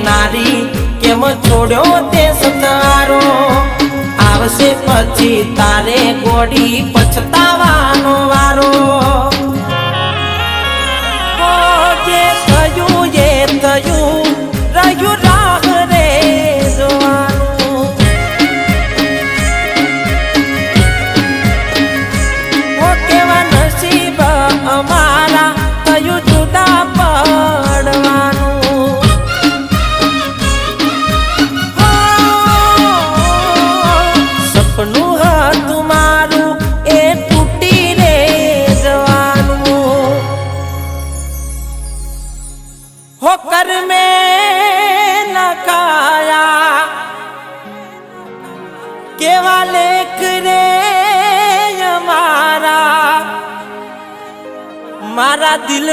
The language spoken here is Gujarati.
નારી કેમ છોડ્યો તે સતારો આવશે પછી તારે ગોડી પછતાવાનો વારો જે થયું એ થયું રહ્યું રાહ રે જોવાનું કેવા નસીબ અમારા થયું જુદા પડવાનું સપનું હતું મારું એ તૂટી રે જવાનું હો કર મેં લખાયા કેવા લેખ રે અમારા મારા દિલ